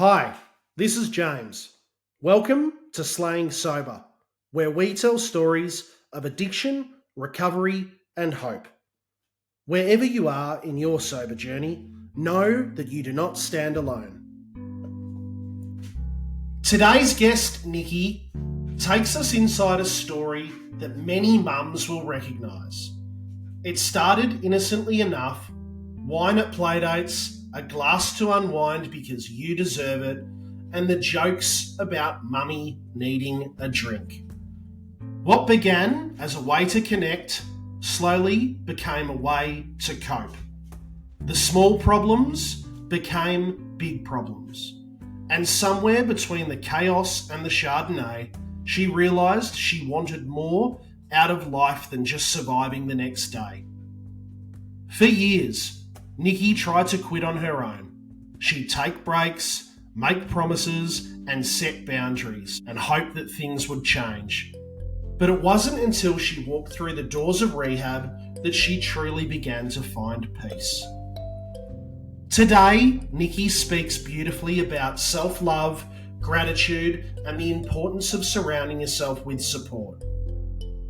Hi, this is James. Welcome to Slaying Sober, where we tell stories of addiction, recovery, and hope. Wherever you are in your sober journey, know that you do not stand alone. Today's guest, Nicki, takes us inside a story that many mums will recognise. It started innocently enough: wine at playdates, a glass to unwind because you deserve it, and the jokes about mummy needing a drink. What began as a way to connect slowly became a way to cope. The small problems became big problems. And somewhere between the chaos and the Chardonnay, she realised she wanted more out of life than just surviving the next day. For years, Nicki tried to quit on her own. She'd take breaks, make promises, and set boundaries, and hope that things would change. But it wasn't until she walked through the doors of rehab that she truly began to find peace. Today, Nicki speaks beautifully about self-love, gratitude, and the importance of surrounding yourself with support.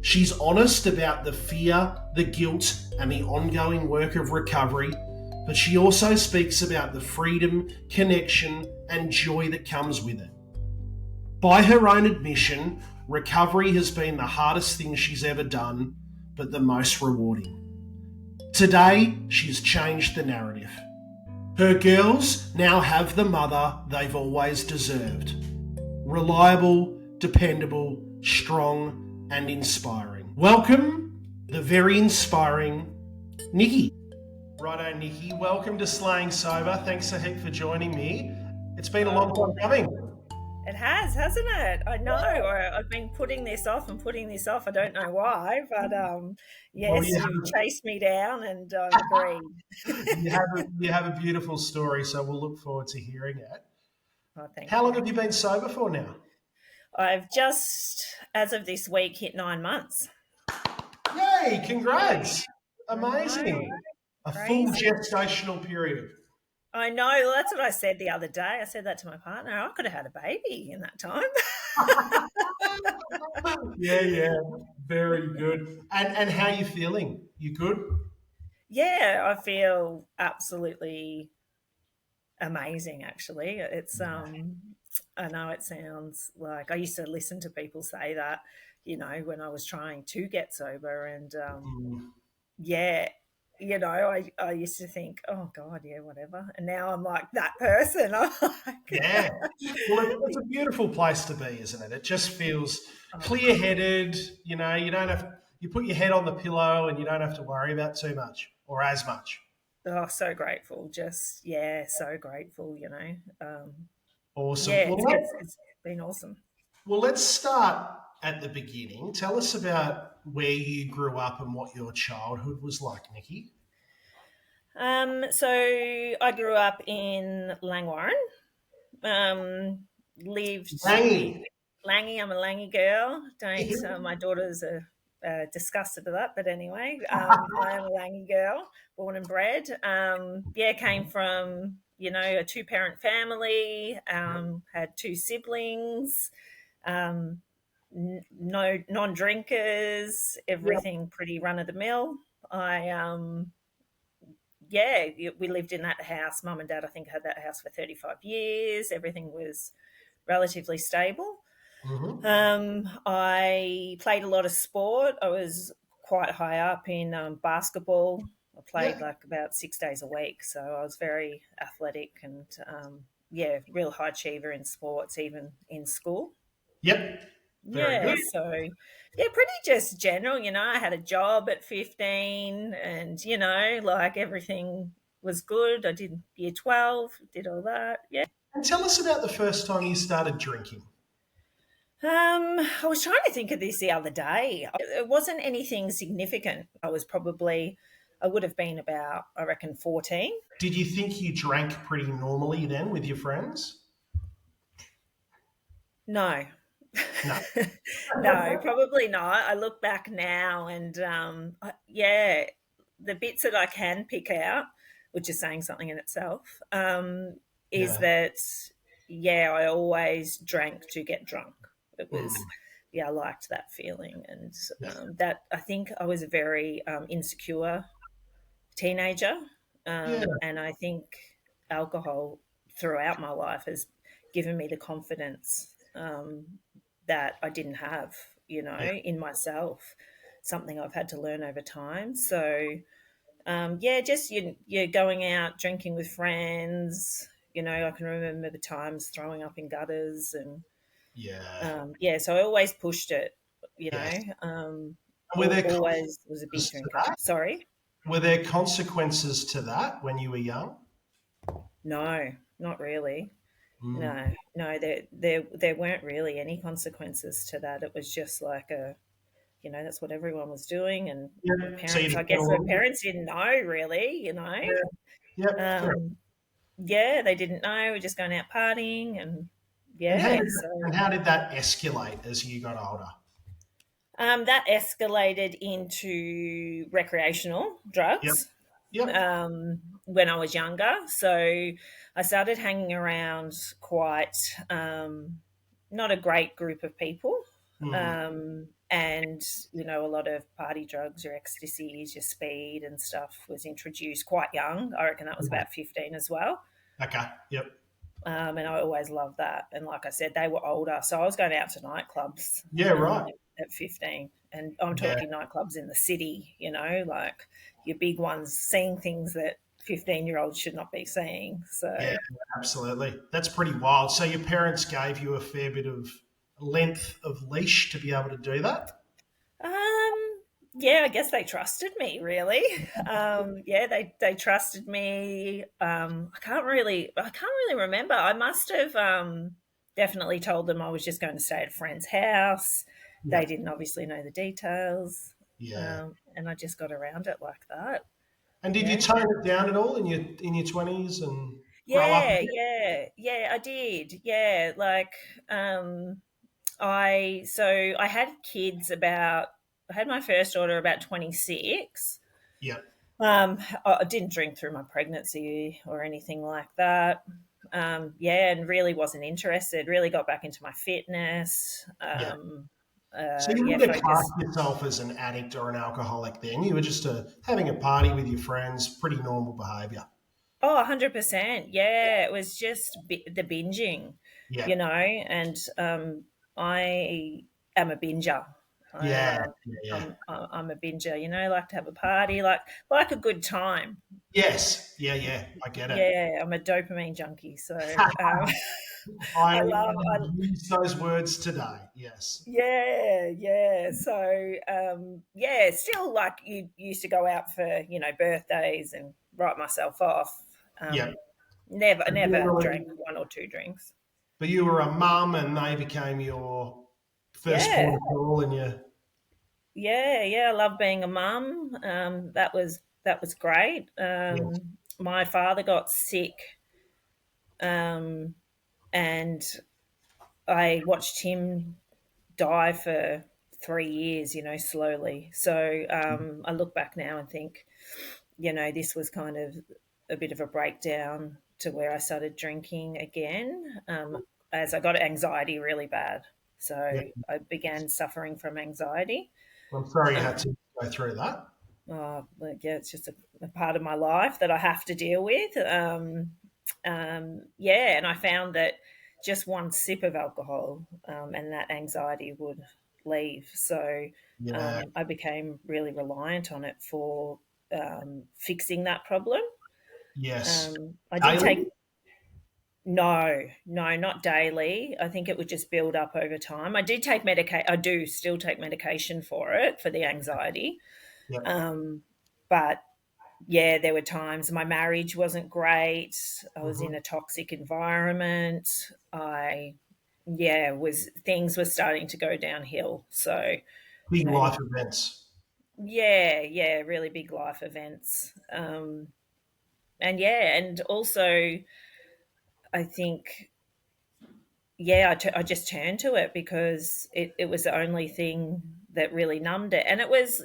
She's honest about the fear, the guilt, and the ongoing work of recovery, but she also speaks about the freedom, connection, and joy that comes with it. By her own admission, recovery has been the hardest thing she's ever done, but the most rewarding. Today, she's changed the narrative. Her girls now have the mother they've always deserved. Reliable, dependable, strong, and inspiring. Welcome, the very inspiring Nicki. Righto, Nicki. Welcome to Slaying Sober. Thanks a heap for joining me. It's been a long time coming. It has, hasn't it? I know. I've been putting this off and putting this off. I don't know why, but yes, you've chased me down and I've agreed. You have a beautiful story, so we'll look forward to hearing it. Oh, How long have you been sober for now? I've just, as of this week, hit 9 months. Yay, congrats. Amazing. A full gestational period. I know. Well, that's what I said the other day. I said that to my partner. I could have had a baby in that time. Yeah. Very good. And how are you feeling? You good? Yeah, I feel absolutely amazing, actually. It's I know it sounds like I used to listen to people say that, when I was trying to get sober, and yeah, I used to think, oh God, yeah, whatever. And now I'm like that person. Yeah. Well, it's a beautiful place to be, isn't it? It just feels clear-headed. You don't have, you put your head on the pillow and you don't have to worry about too much or as much. Oh, so grateful. Just, so grateful, Awesome. Yeah, it's been awesome. Well, let's start at the beginning. Tell us about where you grew up and what your childhood was like, Nicki. So I grew up in Langwarrin. Lived Langy. Langy. I'm a Langy girl. Don't my daughters are disgusted at that, but anyway, I am a Langy girl, born and bred. Came from a two-parent family. Had two siblings. No non-drinkers. Everything pretty run of the mill. We lived in that house. Mum and Dad, I think, had that house for 35 years. Everything was relatively stable. I played a lot of sport. I was quite high up in basketball. I played like about 6 days a week. So I was very athletic and, real high achiever in sports, even in school. Yep. Very good. So pretty just general, I had a job at 15 and, everything was good. I did year 12, did all that. Yeah. And tell us about the first time you started drinking. I was trying to think of this the other day. It wasn't anything significant. I would have been about, I reckon, 14. Did you think you drank pretty normally then with your friends? No. No, probably not. I look back now and, the bits that I can pick out, which is saying something in itself, is that, yeah, I always drank to get drunk. It Mm. was, yeah, I liked that feeling. And Yeah. that, I think I was a very insecure teenager. Yeah. And I think alcohol throughout my life has given me the confidence that I didn't have, Yeah. in myself, something I've had to learn over time. So, yeah, just you're going out drinking with friends. I can remember the times throwing up in gutters, and Yeah. yeah, so I always pushed it. Yes. Were there Always was a big consequences to drinker. that? Sorry, Were there consequences to that when you were young? no, not really. Mm. No, there weren't really any consequences to that. It was just like that's what everyone was doing, and my Yeah. So you parents, I just got guess, my along with it? parents didn't know really. Yeah. Yep. Fair. Um, yeah, they didn't know. We're just going out partying, and And how yeah, did so how did that escalate as you got older? that escalated into recreational Yep. drugs Yep. when I was younger. So I started hanging around quite not a great group of people. Mm. And a lot of party drugs, your ecstasies, your speed and stuff was introduced quite young. I reckon that was Mm. about 15 as well. Okay. Yep. And I always loved that. And like I said, they were older, so I was going out to nightclubs Yeah. um, Right. at 15, and I'm Yeah. talking nightclubs in the city. Like your big ones, seeing things that 15-year-olds should not be seeing. Yeah. So Absolutely. That's pretty wild. So your parents gave you a fair bit of length of leash to be able to do that. yeah, I guess they trusted me, really. Yeah, they trusted me. I can't really remember. I must have definitely told them I was just going to stay at a friend's house. Yeah. They didn't obviously know the details, Yeah. and I just got around it like that. And did you Yeah, tone it down at all in your twenties and grow up a yeah, bit? yeah. I did. Yeah, like I had kids about. I had my first daughter about 26. Yeah. I didn't drink through my pregnancy or anything like that. Yeah, and really wasn't interested. Really got back into my fitness. Yeah. So you Yeah, wouldn't have classed focus. yourself as an addict or an alcoholic then. You were just having a party with your friends, pretty normal behaviour. Oh, 100%. Yeah, it was just the binging, Yeah. and I am a binger. Yeah. I, Yeah. Yeah. I'm a binger. Like to have a party, like a good time. Yes. Yeah. Yeah. I get it. Yeah, I'm a dopamine junkie. So I I love. use those words today. Yes. Yeah, yeah. So, yeah, still like you used to go out for, birthdays and write myself off. Yeah. Um, never drank Generally, one or two drinks. but you were a mum and they became your first port Yeah, of call and you, yeah, yeah. I love being a mum. That was great. yeah. My father got sick, um, and I watched him die for 3 years, slowly. So I look back now and think, this was kind of a bit of a breakdown to where I started drinking again, as I got anxiety really bad. So Yeah. I began suffering from anxiety. I'm sorry you had Um, to go through that. yeah, it's just a part of my life that I have to deal with. Yeah, and I found that just one sip of alcohol, and that anxiety would leave. So Yeah. I became really reliant on it for fixing that problem. Yes. I did Daily? take No, no, not daily. I think it would just build up over time. I did take medication. I do still take medication for it for the anxiety. Yep. Um, but yeah, there were times my marriage wasn't great. I was in Hmm. a toxic environment. Yeah, was things were starting to go downhill. So, you Big know, life events. yeah, yeah, really big life events. And yeah, and also I think, yeah, I just turned to it because it was the only thing that really numbed it. And it was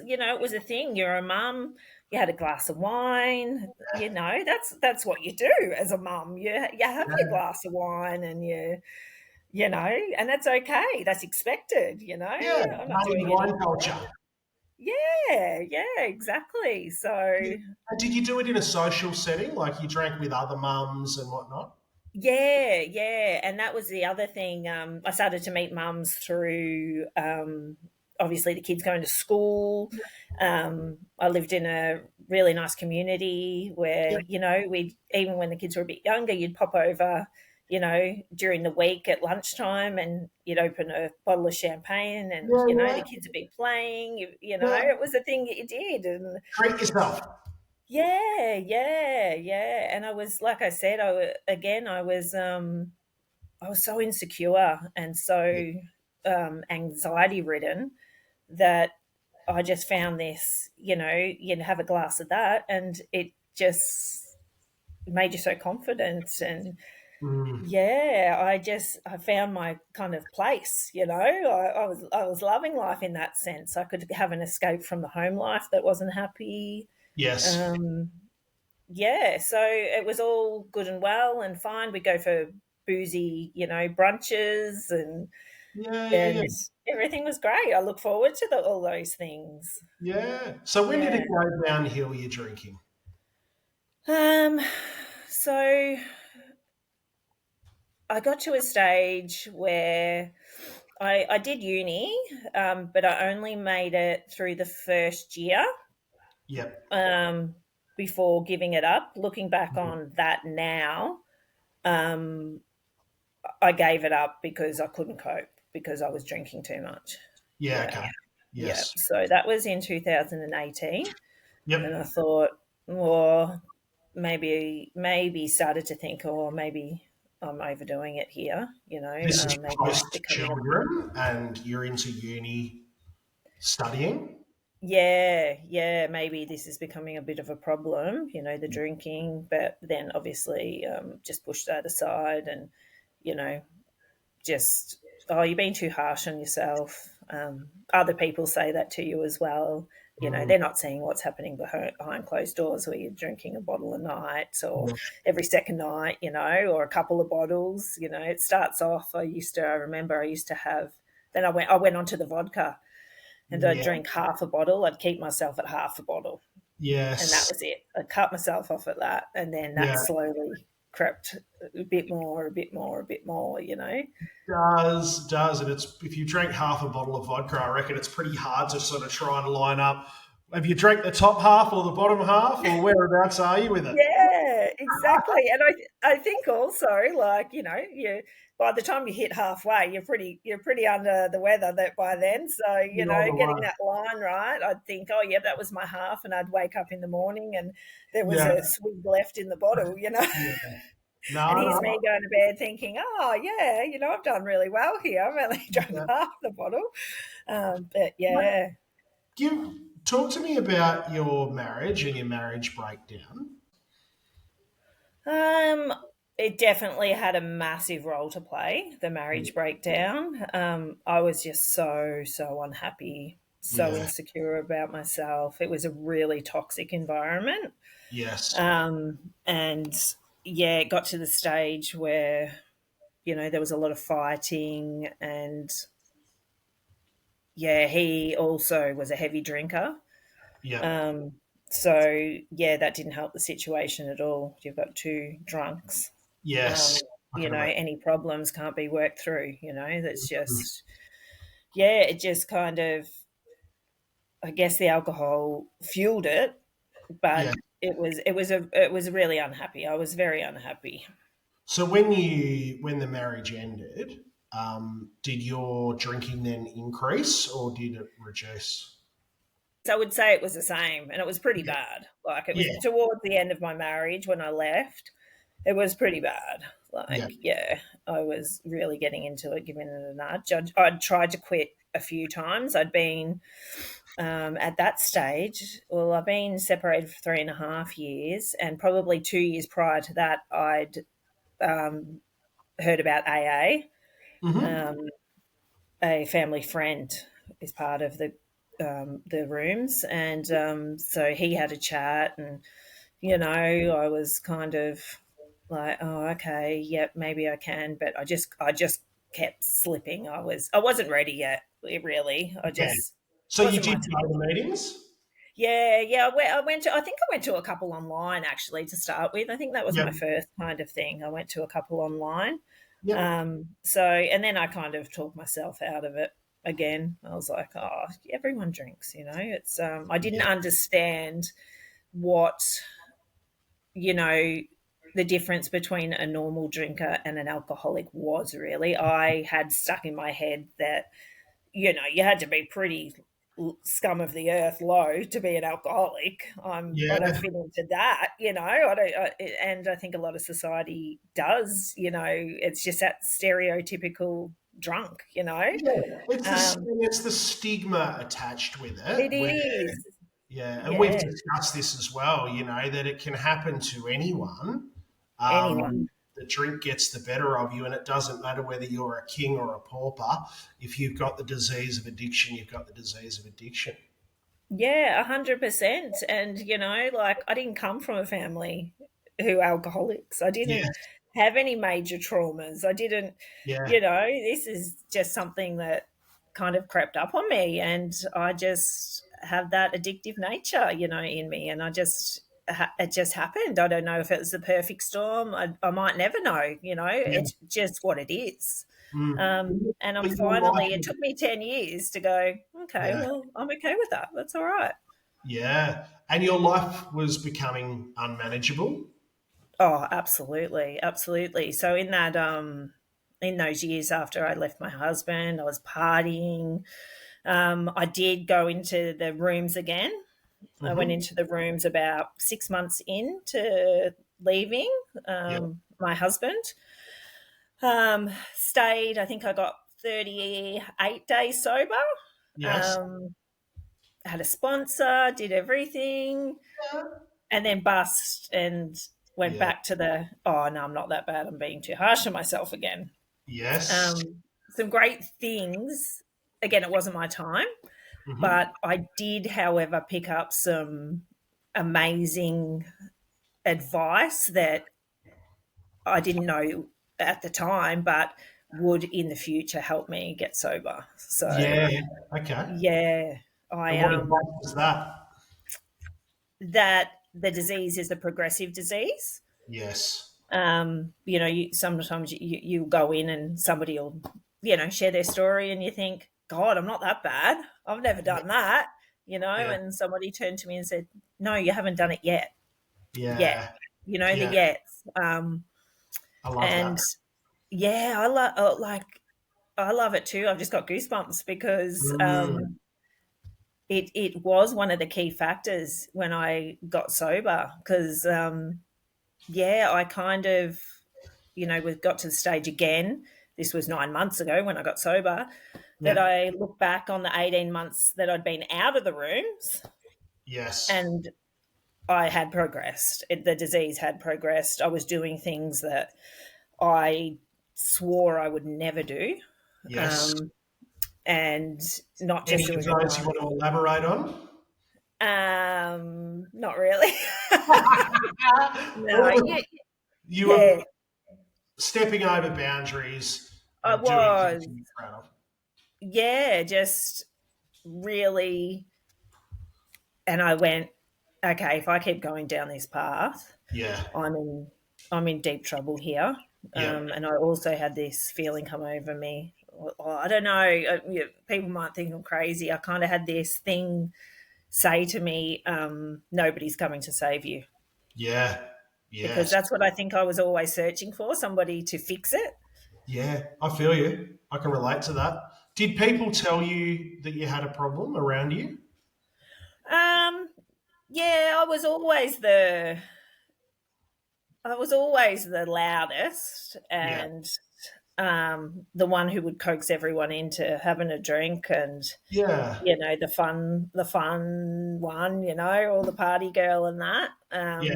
a thing. You're a mum you had a glass of wine. You know, that's what you do as a mum. You have your Yeah, glass of wine, and you know, and that's okay. That's expected. You know, yeah, I'm not money doing wine anything culture. wrong. Yeah, yeah, exactly. So Did you do it in a social setting, like you drank with other mums and whatnot? yeah, yeah, and that was the other thing. I started to meet mums through obviously the kids going to school. I lived in a really nice community where, Yeah, you know, we even when the kids were a bit younger, you'd pop over, you know, during the week at lunchtime, and you'd open a bottle of champagne, and you know yeah, the kids would be playing. You know, yeah. it was a thing that you did, and Treat yourself. yeah, yeah, yeah. And I was, like I said, again, I was so insecure and Yeah. so anxiety ridden that I just found this, you know, you'd have a glass of that and it just made you so confident. And Mm, yeah, I found my kind of place, you know. I was loving life in that sense. I could have an escape from the home life that wasn't happy. yes. Um, yeah, so it was all good and well and fine. We go for boozy, you know, brunches, Yeah, yeah, yeah. and everything was great. I look forward to all those things. Yeah. So when did Yeah. it go downhill, your drinking? Um, so I got to a stage where I did uni, but I only made it through the first year Yep. um, before giving it up. Looking back on that now, um, I gave it up because I couldn't cope because I was drinking too much. Yeah, Yeah. okay. Yeah. Yes. So that was in 2018. And I Yep. thought, well, maybe started to think, oh, maybe I'm overdoing it here. You know, This is maybe it's post becoming a children and you're into uni studying. yeah, yeah. Maybe this is becoming a bit of a problem. You know, the drinking, but then obviously just push that aside, and you know, just oh, you're being too harsh on yourself. Other people say that to you as well. You know, Mm, they're not seeing what's happening behind closed doors, where you're drinking a bottle a night or yeah. every second night, you know, or a couple of bottles. You know, it starts off. I remember I used to have. Then I went on to the vodka, and I'd Yeah. drink half a bottle. I'd keep myself at half a bottle, and that Yes. was it. I cut myself off at that, and then that Yeah. slowly crept a bit more, a bit more, a bit more. You know. Does, and it's if you drink half a bottle of vodka, I reckon it's pretty hard to sort of try and line up. Have you drank the top half or the bottom half, or whereabouts are you with it? Yeah, exactly. And I think also, like, you know, you by the time you hit halfway, you're pretty under the weather that by then. So, you You're on know, the getting way. that line right, I'd think, oh yeah, that was my half, and I'd wake up in the morning and there was Yeah. a swig left in the bottle, you know. Yeah. No, And here's me no. going to bed thinking, oh yeah, you know, I've done really well here. I've only drunk Yeah. half the bottle. But yeah. Give talk to me about your marriage and your marriage breakdown. Um, it definitely had a massive role to play, the Yeah. marriage breakdown. I was just so unhappy, so Yeah. insecure about myself. It was a really toxic environment. Yes. And yeah, it got to the stage where, you know, there was a lot of fighting, and yeah, he also was a heavy drinker. Yeah. Um, so yeah, that didn't help the situation at all. You've got two drunks. um, Yes. I you can know, imagine. any problems can't be worked through. You know, that's just yeah, it just kind of I guess the alcohol fueled it, Yeah. but it was really unhappy. I was very unhappy. So when the marriage ended, did your drinking then increase or did it reduce? So I would say it was the same, and it was pretty Yeah. bad. Like it was Yeah. towards the end of my marriage when I left. It was pretty bad. Yeah. Like, yeah, I was really getting into it, giving it a nudge. I'd tried to quit a few times. I'd been at that stage, well, I've been separated for 3.5 years, and probably 2 years prior to that, I'd um, heard about AA. Hmm. Um, a family friend is part of the the rooms, and so he had a chat, and I was kind of like, oh, okay, yep, maybe I can, but I just kept slipping. I wasn't ready yet, really. I Yeah. just So you wasn't did my go time. to meetings? Yeah, yeah. I think I went to a couple online actually to start with. I think that was Yep. my first kind of thing. I went to a couple online. Yep. And then I kind of talked myself out of it again. I was like, oh, everyone drinks, It's I didn't Yeah. understand what, you know, the difference between a normal drinker and an alcoholic was really. I had stuck in my head that you had to be pretty scum of the earth low to be an alcoholic. I don't Yeah. fit into that, I don't, and I think a lot of society does. It's just that stereotypical drunk. Yeah. Um, It's the stigma attached with it, it where is, yeah, and we've yeah, discussed this as well, that it can happen to anyone. anyone. The drink gets the better of you, and it doesn't matter whether you're a king or a pauper. If you've got the disease of addiction, you've got the disease of addiction. Yeah, 100%. And, like I didn't come from a family who are alcoholics. I didn't Yes. have any major traumas. I didn't, Yeah. this is just something that kind of crept up on me. And I just have that addictive nature, in me. And it just happened. I don't know if it was the perfect storm. I might never know, Yeah. it's just what it is. Mm. And But your life, it took me 10 years to go, okay, yeah, well, I'm okay with that. That's all right. yeah, and your life was becoming unmanageable. Oh, absolutely. Absolutely. So in those years after I left my husband, I was partying. I did go into the rooms again. I went Hmm. into the rooms about 6 months into leaving Yeah. my husband. Stayed, I think I got 38 days sober. Yes. Um, had a sponsor, did everything, and then bust and went Yeah. back to the, oh no, I'm not that bad. I'm being too harsh on myself again. Yes. Some great things. Again, it wasn't my time, Hmm. but I did, however, pick up some amazing advice that I didn't know at the time, but would in the future help me get sober. So Yeah. Okay. yeah, I And what advice was that? that the disease is a progressive disease. Yes. Sometimes you go in and somebody will, share their story and you think, God, I'm not that bad. I've never done that, Yeah. and somebody turned to me and said, no, you haven't done it yet. Yet, Yeah. the Yeah. yets. I love And that. yeah, I love it too. I've just got goosebumps because Mm. it was one of the key factors when I got sober because yeah, I kind of, we got to the stage again. This was 9 months ago when I got sober. That Yeah. I look back on the 18 months that I'd been out of the rooms Yes. and I had progressed. The disease had progressed. I was doing things that I swore I would never do. Yes. Um, and not just Any of doing it those you once. want to elaborate on? Not really. No, Well, yeah, you were yeah, stepping over boundaries I and doing things was. you're proud of. Yeah, just really. And I went, okay, if I keep going down this path, Yeah. I'm in I'm in deep trouble here. Yeah. And I also had this feeling come over me. Oh, I don't know. People might think I'm crazy. I kind of had this thing say to me, "Nobody's coming to save you," Yeah. because Yes. that's what I think I was always searching for, somebody to fix it. Yeah. I feel you. I can relate to that. Did people tell you that you had a problem around you? Um, yeah, I was always the loudest Yeah. and the one who would coax everyone into having a drink and Yeah. the fun one, or the party girl and that. Yeah.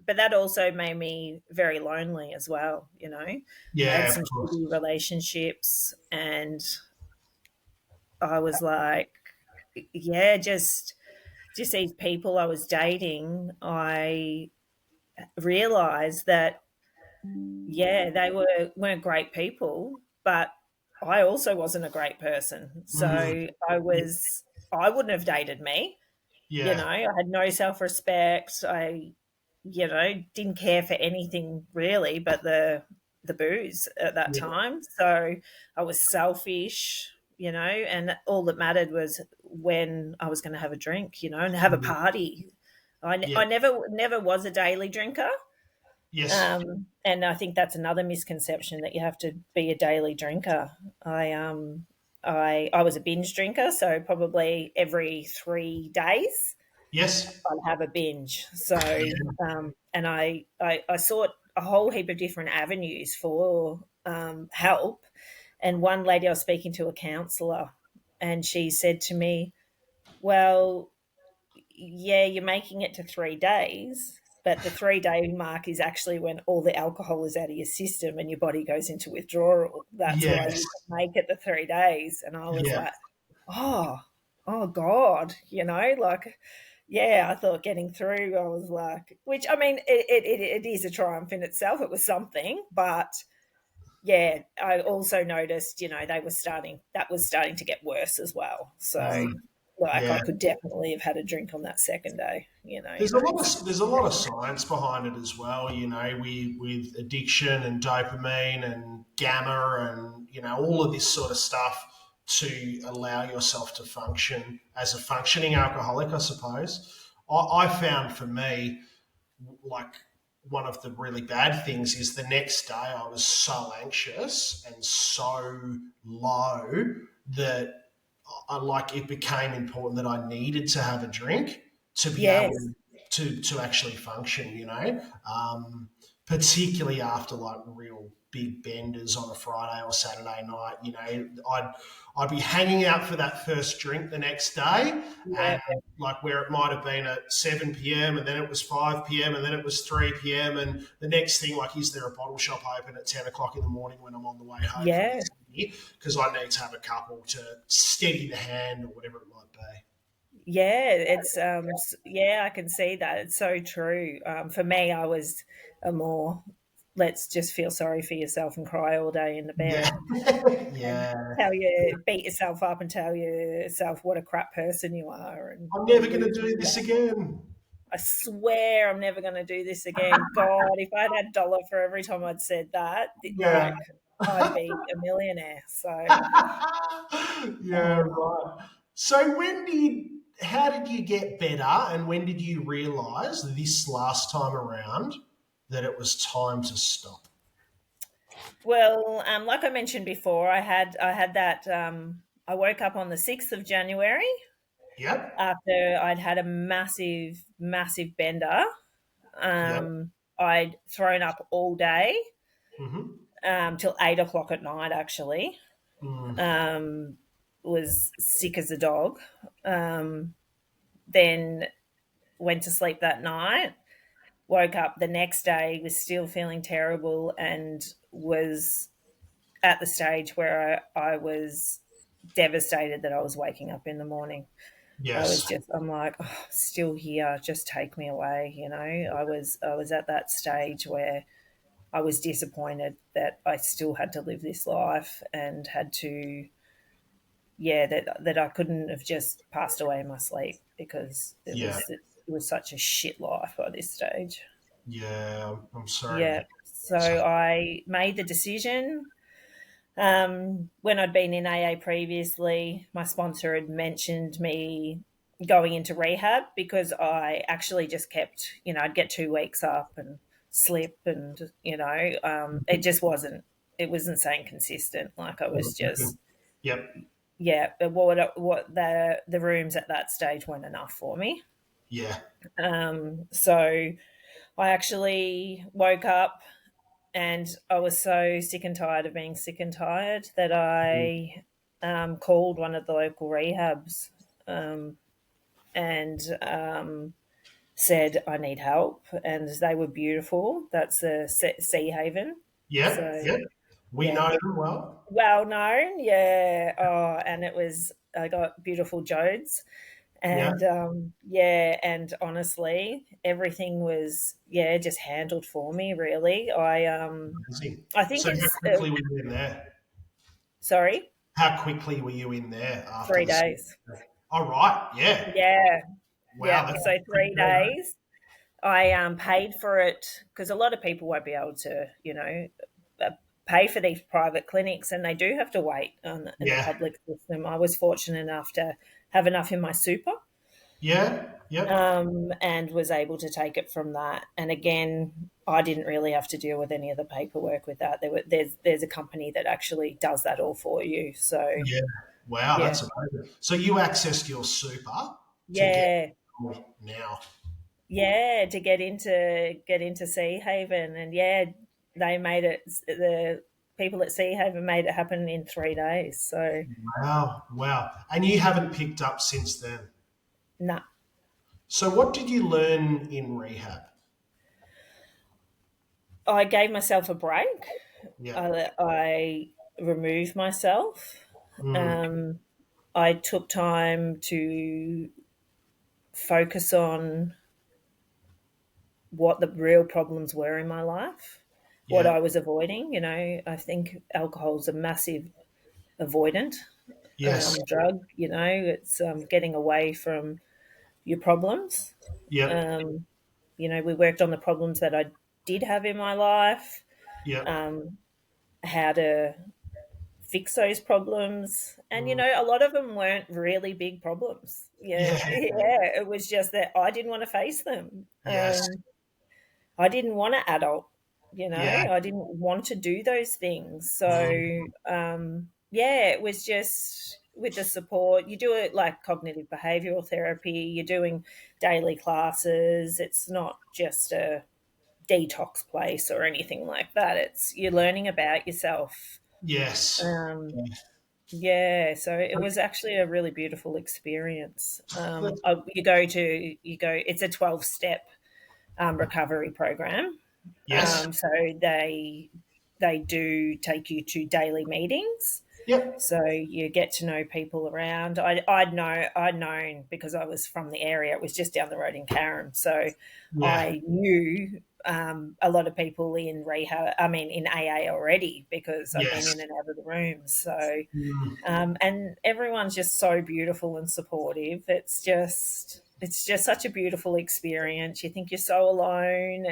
But that also made me very lonely as well. I had Yeah. Of some course. shitty relationships, and I was like, yeah, just these people I was dating, I realized that, yeah, they weren't great people, but I also wasn't a great person. Mm, So yeah, I wouldn't have dated me. yeah, I had no self-respect. Didn't care for anything really but the booze at that yeah, time. So I was selfish, and all that mattered was when I was going to have a drink, and have a mm, party. yeah, I never was a daily drinker. yes, And I think that's another misconception, that you have to be a daily drinker. I was a binge drinker, so probably every 3 days yes, I'd have a binge. So, and I sought a whole heap of different avenues for help. And one lady, I was speaking to, a counsellor, and she said to me, "Well, yeah, you're making it to 3 days, but the 3 day mark is actually when all the alcohol is out of your system and your body goes into withdrawal. That's why yes, you can make it the 3 days." And I was yeah, like, oh, oh God, like, yeah, I thought getting through, I was like, which, I mean, it is a triumph in itself. It was something, but yeah, I also noticed, that was starting to get worse as well. So, mm, like, yeah. I could definitely have had a drink on that second day, There's a lot of science behind it as well, with addiction and dopamine and gamma and all of this sort of stuff to allow yourself to function as a functioning alcoholic, I suppose. I found for me, like, one of the really bad things is the next day I was so anxious and so low that it became important that I needed to have a drink to be Yes, able to actually function, particularly after like real big benders on a Friday or Saturday night. I'd be hanging out for that first drink the next day, yeah, and like where it might have been at 7 p.m. and then it was 5 p.m. and then it was 3 p.m. and the next thing, like, is there a bottle shop open at 10 o'clock in the morning when I'm on the way home from yeah, the city, because I need to have a couple to steady the hand or whatever it might be. yeah. Yeah, I can see that. It's so true. For me, I was a more, let's just feel sorry for yourself and cry all day in the Yeah, bed and yeah. beat yourself up and tell yourself what a crap person you are and I'm what a never going to loser do you this are. again. I swear I'm never going to do this again. God, if I'd had a dollar for every time I'd said that, Yeah. like, I'd be a millionaire. So, Yeah, right. So how did you get better, and when did you realise this last time around that it was time to stop? well, like I mentioned before, I had that. I woke up on the 6th of January Yep. after I'd had a massive, massive bender. Yep. I'd thrown up all day, Mm-hmm. till 8 o'clock at night. Actually, Mm. um, was sick as a dog. Then went to sleep that night. Woke up the next day, was still feeling terrible, and was at the stage where I was devastated that I was waking up in the morning. Yes. I'm like, oh, still here, just take me away. I was at that stage where I was disappointed that I still had to live this life and had to, yeah, that I couldn't have just passed away in my sleep, because Yeah. it was such a shit life by this stage. Yeah. I'm sorry to Yeah. hear. So I made the decision. When I'd been in AA previously, my sponsor had mentioned me going into rehab, because I actually just kept, I'd get 2 weeks up and slip, and it wasn't staying consistent. Like, I was just, Yep. yeah. But what the rooms at that stage weren't enough for me. Yeah. So I actually woke up, and I was so sick and tired of being sick and tired that I called one of the local rehabs, and said I need help, and they were beautiful. That's a Sea Haven. Yep. So Yep. We Yeah. know them well. Well known, yeah. Oh, and I got beautiful Jodes. Yeah, And yeah, and honestly, everything was, yeah, just handled for me, really. amazing. I think So how it's, quickly were you in there? sorry, How quickly were you in there after 3 days. All right, yeah. Yeah, yeah. Wow, that's So pretty 3 days. I paid for it because a lot of people won't be able to, uh, pay for these private clinics, and they do have to wait in the Yeah, public system. I was fortunate enough to have enough in my super, yeah, yep, and was able to take it from that. And again, I didn't really have to deal with any of the paperwork with that. There's a company that actually does that all for you. So yeah. Wow, yeah, that's amazing. So you accessed your super to get yeah. now. Yeah, to get into Sea Haven, and yeah, they made it. The people at Sea Haven made it happen in 3 days. So Wow, wow. And you haven't picked up since then. nah, So what did you learn in rehab? I gave myself a break. Yeah. I removed myself. Mm, Um, I took time to focus on what the real problems were in my life, what yeah. I was avoiding. I think alcohol's a massive avoidant Yes. drug. It's getting away from your problems. Yep. Um, we worked on the problems that I did have in my life, Yep. um, how to fix those problems. And, Mm, a lot of them weren't really big problems. Yeah, yeah. yeah. It was just that I didn't want to face them. Yes. I didn't want to adult, Yeah. I didn't want to do those things. Mm, So, yeah, it was just with the support. You do it like cognitive behavioral therapy, you're doing daily classes. It's not just a detox place or anything like that. It's you're learning about yourself. yes. Um, yeah, so it was actually a really beautiful experience. That's- It's a 12-step recovery program. yes. So they do take you to daily meetings. Yep. So you get to know people around. I'd known because I was from the area. It was just down the road in Carrum, so Yeah. I knew a lot of people in rehab. I mean, in AA already because I've been Yes. in and out of the rooms. So Mm, and everyone's just so beautiful and supportive. It's just such a beautiful experience. You think you're so alone,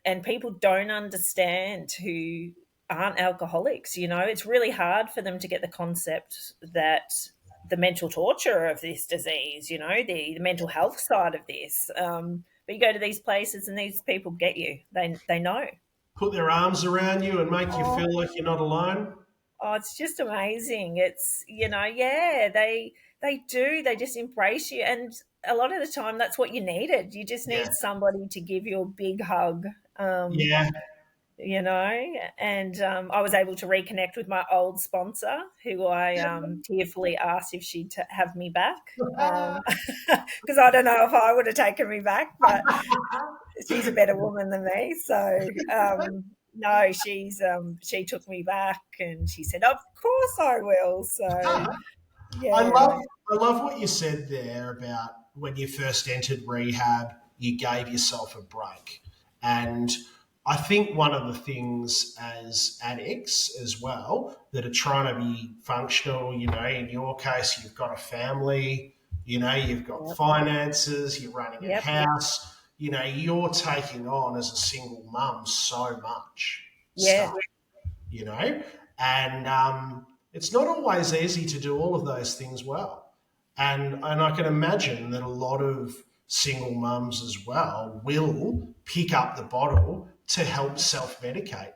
and people don't understand who aren't alcoholics. It's really hard for them to get the concept that the mental torture of this disease, the mental health side of this. But you go to these places and these people get you. They know. put their arms around you and make you Oh, feel like you're not alone. Oh, it's just amazing. It's, yeah, they do. They just embrace you. And a lot of the time that's what you needed. You just Yeah. need somebody to give you a big hug. Um, Yeah. you know, and I was able to reconnect with my old sponsor, who I tearfully asked if she'd have me back, because I don't know if I would have taken me back, but she's a better woman than me. So no, she took me back, and she said, "Of course I will." So I yeah, love I love what you said there about when you first entered rehab, you gave yourself a break. And I think one of the things as addicts as well that are trying to be functional, in your case, you've got a family, you've got yep, finances, you're running a yep, house, you're taking on as a single mum so much yeah, stuff, you know, and it's not always easy to do all of those things well. And I can imagine that a lot of single mums as well will pick up the bottle to help self medicate.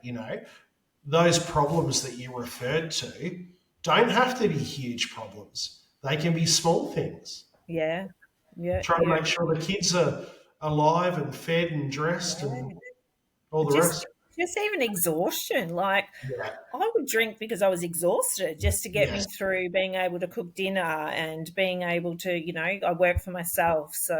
Those problems that you referred to don't have to be huge problems, they can be small things. yeah, yeah, Try to yeah, make sure the kids are alive and fed and dressed and yeah. all the Just rest. just even exhaustion. Like Yeah. I would drink because I was exhausted just to get me Yes. through being able to cook dinner and being able to, I work for myself. So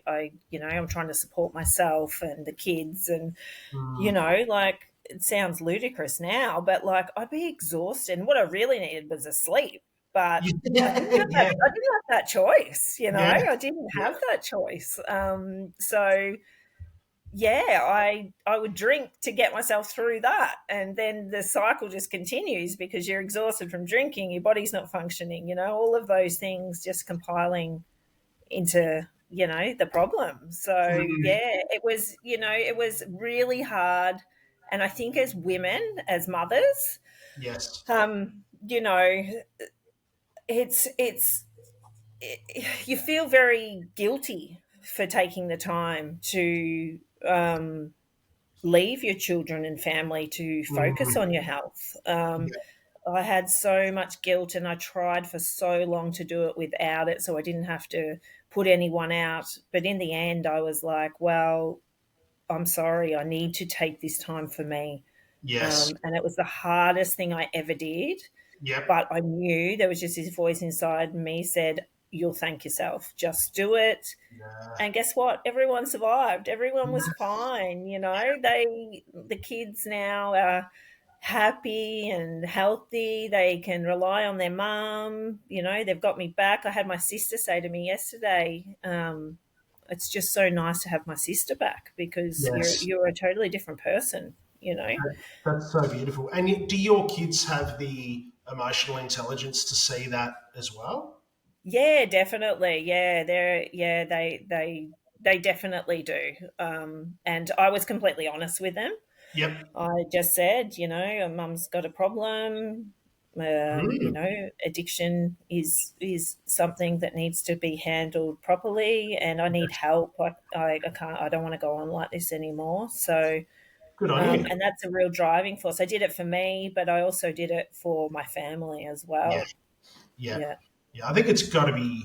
I'm trying to support myself and the kids and, Mm. like it sounds ludicrous now, but like I'd be exhausted. And what I really needed was a sleep. But I didn't have that. Yeah, I didn't have that choice. yeah, I didn't yeah, have that choice. So yeah, I would drink to get myself through that, and then the cycle just continues because you're exhausted from drinking. Your body's not functioning. All of those things just compiling into the problem. So mm, yeah, it was really hard, and I think as women, as mothers, yes, um you know it's you feel very guilty for taking the time to leave your children and family to focus mm, on your health. yeah, I had so much guilt, and I tried for so long to do it without it so I didn't have to put anyone out. But in the end, I was like, well, I'm sorry, I need to take this time for me. yes, And it was the hardest thing I ever did. yep, But I knew there was just this voice inside me said, you'll thank yourself. Just do it. yeah, And guess what? Everyone survived. Everyone was fine. The kids now are happy and healthy. They can rely on their mum. They've got me back. I had my sister say to me yesterday, it's just so nice to have my sister back because you're yes. you're a totally different person. That's so beautiful. And do your kids have the emotional intelligence to see that as well? Yeah, definitely. Yeah, they definitely do. And I was completely honest with them. Yep. I just said, mum's got a problem. Mm, Addiction is something that needs to be handled properly, and I need help. I can't. I don't want to go on like this anymore. So, good on you. and that's a real driving force. I did it for me, but I also did it for my family as Yeah. well. Yeah. Yeah, Yeah. I think it's got to be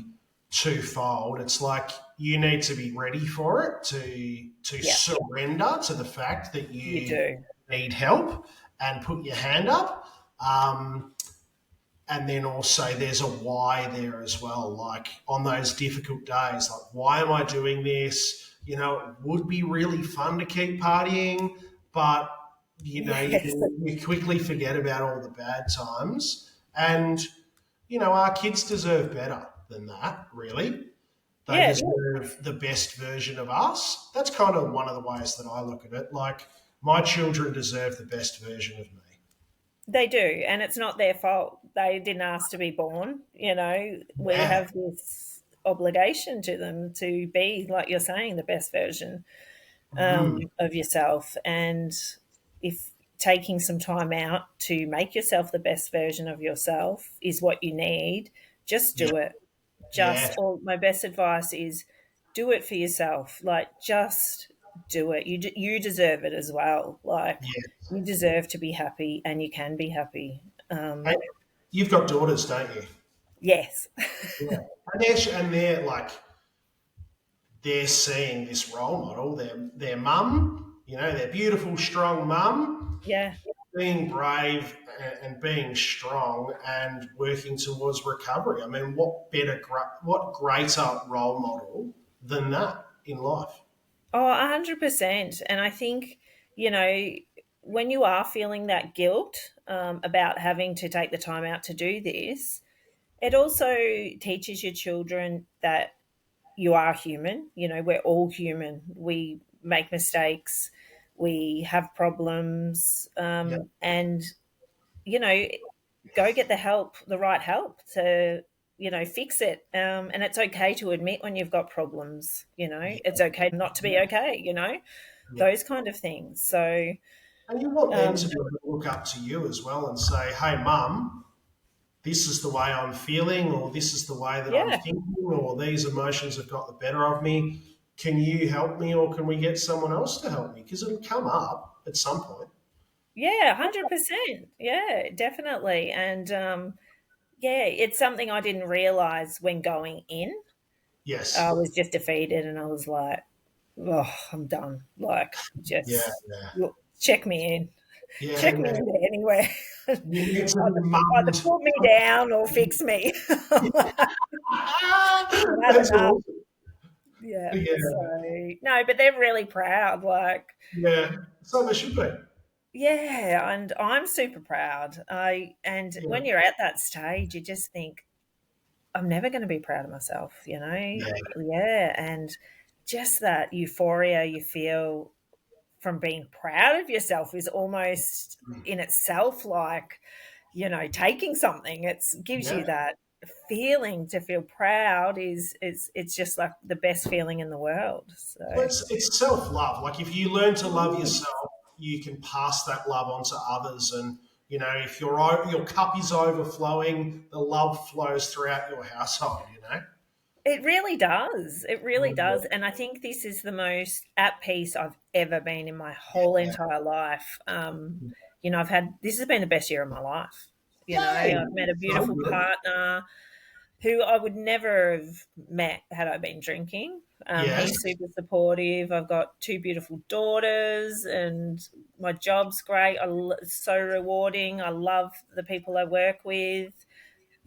twofold. It's like you need to be ready for it to yeah, surrender to the fact that you you do. need help and put your hand up. And then also there's a why there as well. Like on those difficult days, like why am I doing this? It would be really fun to keep partying, but Yes. you quickly forget about all the bad times. And our kids deserve better than that. Really, they Yeah, deserve the best version of us. That's kind of one of the ways that I look at it. Like my children deserve the best version of me. they do. And it's not their fault. They didn't ask to be born. We Yeah. have this obligation to them to be, like you're saying, the best version Mm, of yourself. And if taking some time out to make yourself the best version of yourself is what you need, just yeah. do it. Yeah. Or my best advice is do it for yourself. Like, just do it. You deserve it as well. Like, Yeah. you deserve to be happy, and you can be happy. And you've got daughters, don't you? Yes. Yeah. And they're like they're seeing this role model, their mum, their beautiful, strong mum, Yeah. being brave and being strong and working towards recovery. I mean, what greater role model than that in life? Oh, 100%. And I think, you know, when you are feeling that guilt about having to take the time out to do this, it also teaches your children that you are human. We're all human. We make mistakes, we have problems, Yeah, and, you know, go get the right help to, fix it. And it's okay to admit when you've got problems. yeah, It's okay not to be okay. yeah. Those kind of things. So, And you want them to um, be able to look up to you as well and say, "Hey, mum, this is the way I'm feeling, or this is the way that I'm yeah, thinking, or these emotions have got the better of me. Can you help me, or can we get someone else to help me? Because it'll come up at some point." yeah, 100%. Yeah, definitely. And yeah, it's something I didn't realize when going in. I Yes. was just defeated, and I was like, oh, I'm done. Like, Yeah. just Yeah. look, check me in. Yeah. Check me Yeah. into anywhere. You need to be Either mummed. put me down or fix me. I've had That's enough. awesome. Yeah. Yeah. So no, but they're really proud. Like, Yeah. So they should be. Yeah, and I'm super proud. And Yeah. when you're at that stage, you just think, I'm never going to be proud of myself, Yeah. Yeah, and just that euphoria you feel from being proud of yourself is almost in itself like, taking something. It gives Yeah. you that feeling to feel proud is it's just like the best feeling in the world. Well, So it's self love. Like if you learn to it love is. yourself, you can pass that love on to others. And if your cup is overflowing, the love flows throughout your household. It really does. It really does. And I think this is the most at peace I've ever been in my whole Yeah. entire life. I've had this has been the best year of my life. Yay! I've met a So beautiful good. partner who I would never have met had I been drinking. Yes. He's super supportive. I've got two beautiful daughters, and my job's great. It's so rewarding. I love the people I work with.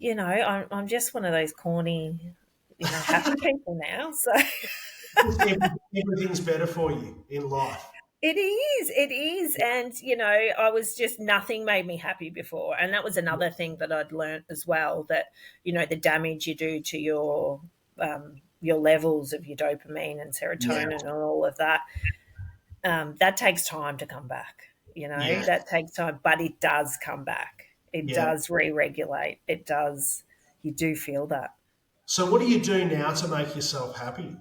I'm just one of those corny, happy people now. So Just everything's better for you in life. it is. And, I was just, nothing made me happy before. And that was another thing that I'd learnt as well, that, the damage you do to your levels of your dopamine and Yeah. serotonin and all of that, that takes time to come back. Yeah. That takes time, but it does come back. It Yeah. does re-regulate. It does. You do feel that. So, what do you do now to make yourself happy,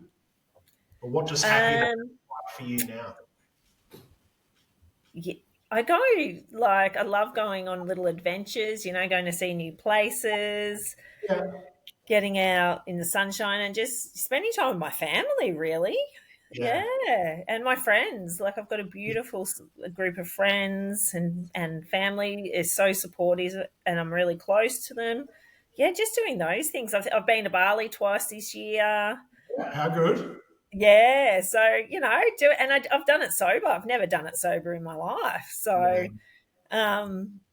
or what does happiness Um, look like for you now? yeah, I go I love going on little adventures, going to see new places, Yeah. getting out in the sunshine and just spending time with my family, really. Yeah. Yeah, and my friends. Like I've got a beautiful group of friends, and family is so supportive, and I'm really close to them. Yeah, just doing those things. I've been to Bali twice this year. Yeah. How good? Yeah, so do it, and I've done it sober. I've never done it sober in my life. Yeah. So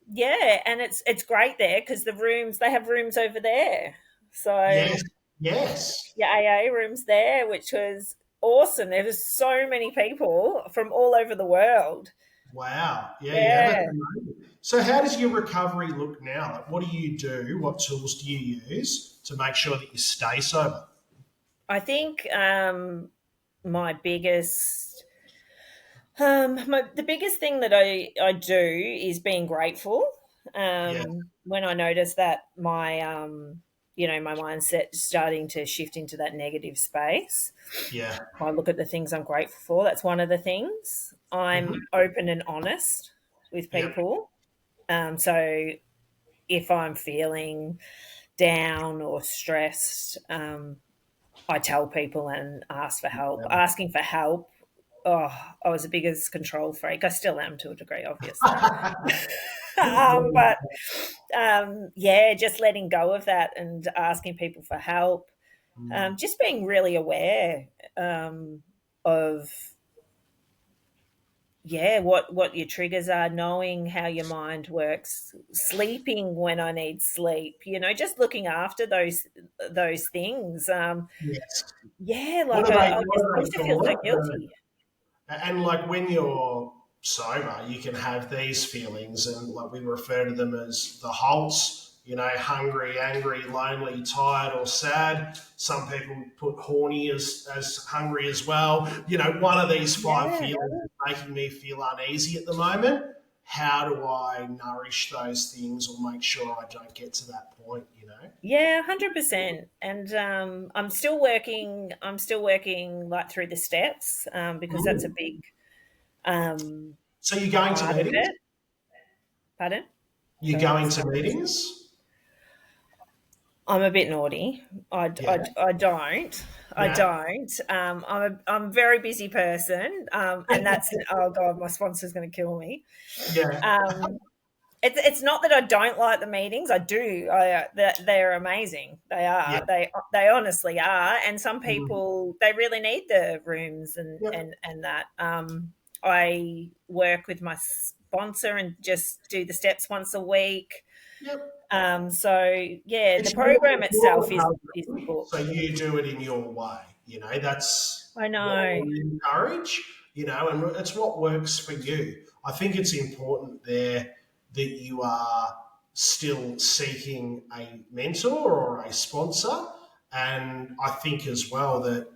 yeah, and it's great there because they have rooms over there. So Yes. Yes. your AA rooms there, which was awesome. There was so many people from all over the world. Wow. Yeah. Yeah. That's Yeah, amazing. So, how does your recovery look now? Like, what do you do? What tools do you use to make sure that you stay sober? I think my biggest the biggest thing that I do is being grateful. Yeah. When I notice that my mindset starting to shift into that negative space, Yeah. I look at the things I'm grateful for. That's one of the things. Hmm. I'm open and honest with Yep. people. So if I'm feeling down or stressed, I tell people and ask for help. Asking for help, oh, I was the biggest control freak. I still am to a degree, obviously. But yeah, just letting go of that and asking people for help. Mm. Just being really aware of what your triggers are, knowing how your mind works, sleeping when I need sleep, just looking after those things. Yes. Yeah, What like do they? I What just do they used to feel call so it? guilty. And like when you're sober, you can have these feelings, and like we refer to them as the halts. Hungry, angry, lonely, tired, or sad. Some people put horny as hungry as well. One of these five Yeah. feelings is making me feel uneasy at the moment. How do I nourish those things or make sure I don't get to that point? Yeah, 100%. And I'm still working like through the steps, because that's a Mm. big So you're going to part of meetings? it. Pardon? You're Go going to slow. meetings? I'm a bit naughty. I, Yeah. I, I don't. I Yeah. don't. I'm a very busy person, and that's oh god, my sponsor's going to kill me. Yeah. Um, it's not that I don't like the meetings. I do. They're amazing. They Yeah. are. They honestly are. And some Mm. people they really need the rooms and Yep. and and that. I work with my sponsor and just do the steps once a week. Yep. So yeah, the It's program your itself is the recovery, book. so you do it in your way. That's I what know. we encourage. And it's what works for you. I think it's important there that you are still seeking a mentor or a sponsor. And I think as well that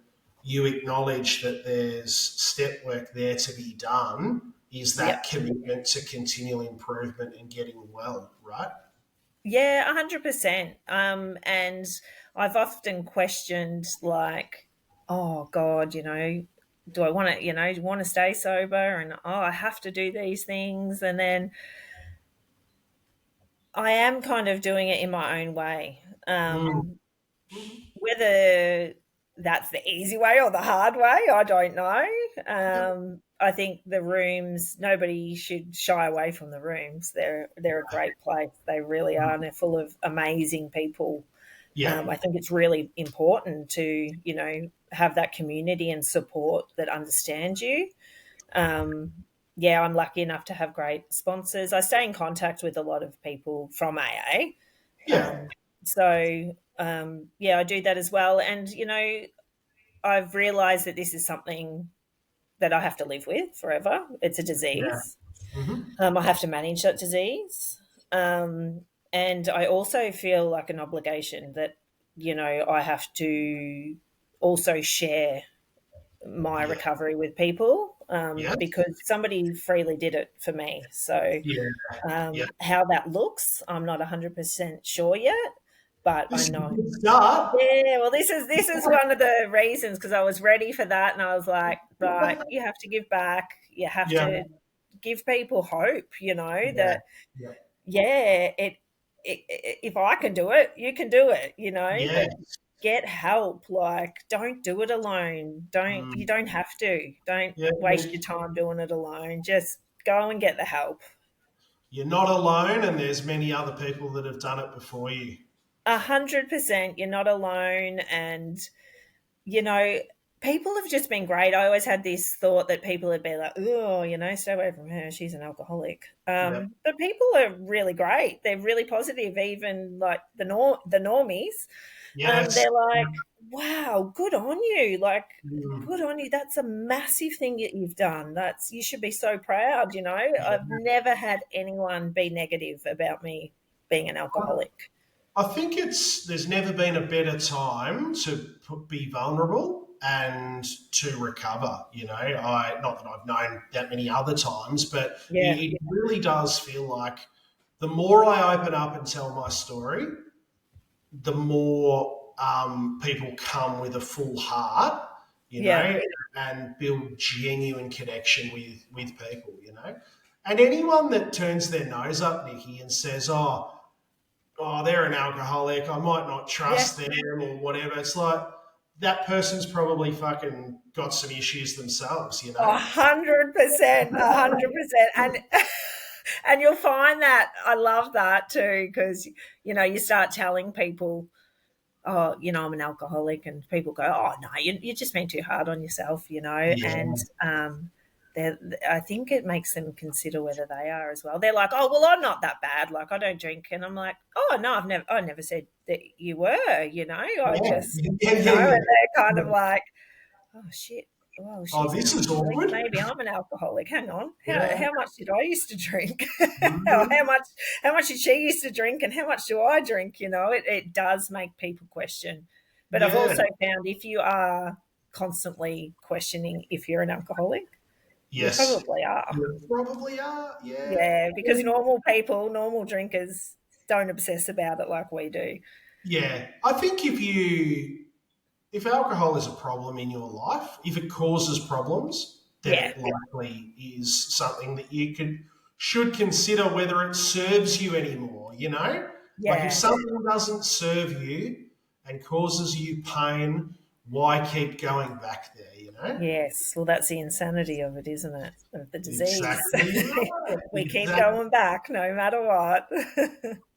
you acknowledge that there's step work there to be done, is Yep. that commitment to continual improvement and getting well, right? Yeah, 100%. And I've often questioned, like, oh God, do I want to, want to stay sober, and I have to do these things, and then I am kind of doing it in my own way. Mm. Whether that's the easy way or the hard way, I don't know. I think the rooms, nobody should shy away from the rooms. They're a great place. They really are, and they're full of amazing people. Yeah, I think it's really important to, have that community and support that understands you. Um, yeah, I'm lucky enough to have great sponsors. I stay in contact with a lot of people from AA. yeah, Um, yeah, I do that as well. And, I've realized that this is something that I have to live with forever. It's a yeah. disease. Hmm. I have to manage that disease. And I also feel like an obligation that, I have to also share my Yeah, recovery with people, yeah, because somebody freely did it for me. So yeah, yeah. how that looks, I'm not 100% sure yet, but I This is a know. good start. Yeah, well, this is one of the reasons, because I was ready for that, and I was like, right, you have to give back. You have Yeah, to give people hope. yeah, That yeah, yeah, if I can do it, you can do it. yeah. But get help. Like, don't do it alone. You Mm. don't have to. Don't Yeah, waste your time doing it alone. Just go and get the help. you're not alone, and there's many other people that have done it before you. 100%, you're not alone, and you know, people have just been great. I always had this thought that people would be like, oh, stay away from her. She's an alcoholic. Yeah, But people are really great. They're really positive, even like the normies. yes. They're like, wow, good on you. Like, Mm. good on you. That's a massive thing that you've done. You should be so proud. I've Yeah. never had anyone be negative about me being an alcoholic. I think there's never been a better time to be vulnerable and to recover. I not that I've known that many other times, but Yeah. it really does feel like the more I open up and tell my story, the more people come with a full heart, Yeah. and build genuine connection with people. And anyone that turns their nose up, Nikki, and says, "Oh, they're an alcoholic. I might not Yeah. trust them or whatever." It's like that person's probably fucking got some issues themselves. 100%, 100%. And you'll find that I love that too, because you start telling people, oh, I'm an alcoholic, and people go, oh no, you're just being too hard on yourself, Yeah, and I think it makes them consider whether they are as well. They're like, oh well, I'm not that bad, like I don't drink, and I'm like, oh no, I never said that you were, I yeah, just, yeah, yeah, and they're kind yeah. of like, oh shit. Well, Oh, she's an this is alcoholic. awkward. Maybe I'm an alcoholic. Hang on. Yeah. How much did I used to drink? Or Mhm. how much did she used to drink, and how much do I drink? It does make people question. But I've Yeah. also found, if you are constantly questioning if you're an alcoholic, you Yes. probably are. You probably are. Yeah. Yeah, because normal people, normal drinkers, don't obsess about it like we do. Yeah. I think if alcohol is a problem in your life, if it causes problems, then Yeah, it likely is something that you should consider whether it serves you anymore. Like if yeah. something doesn't serve you and causes you pain, why keep going back there? Yes, well, that's the insanity of it, isn't it? Of the disease. Exactly right. We keep going back no matter what.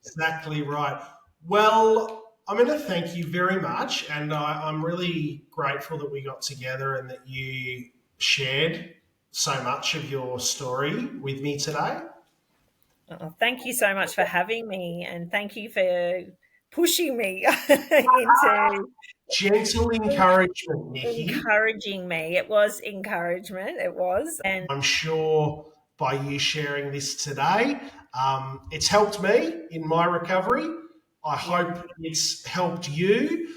Exactly right. Well, I'm going to thank you very much, and I'm really grateful that we got together and that you shared so much of your story with me today. Oh, thank you so much for having me, and thank you for pushing me into Gentle encouragement, Nikki. encouraging me. It was encouragement, it was. And I'm sure by you sharing this today. It's helped me in my recovery. I hope it's helped you.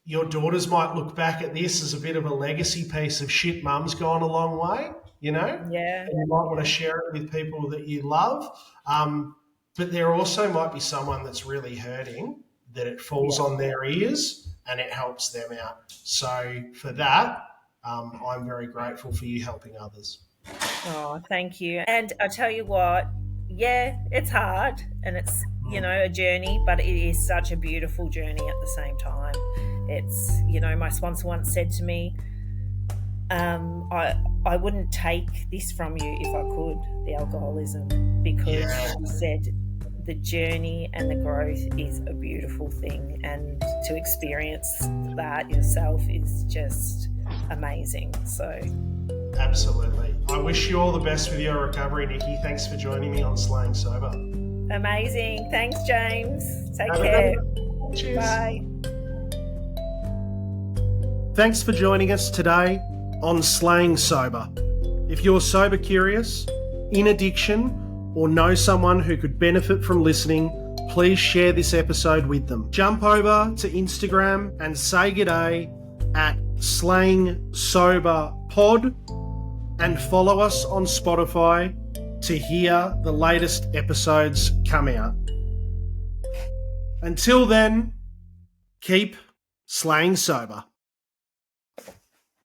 Your daughters might look back at this as a bit of a legacy piece of shit. Mum's gone a long way, you know? Yeah. And you might want to share it with people that you love. But there also might be someone that's really hurting, that it falls on their ears and it helps them out. So for that, I'm very grateful for you helping others. Oh, thank you. And I tell you what, yeah, it's hard and it's, a journey, but it is such a beautiful journey at the same time. It's, my sponsor once said to me, I wouldn't take this from you if I could, the alcoholism, because she said the journey and the growth is a beautiful thing, and to experience that yourself is just amazing. So absolutely. I wish you all the best with your recovery, Nicki. Thanks for joining me on Slaying Sober. Amazing. Thanks, James. Take care. Cheers. Bye. Thanks for joining us today on Slaying Sober. If you're sober curious, in addiction, or know someone who could benefit from listening, please share this episode with them. Jump over to Instagram and say g'day at Slaying Sober Pod, and follow us on Spotify to hear the latest episodes come out. Until then, keep slaying sober.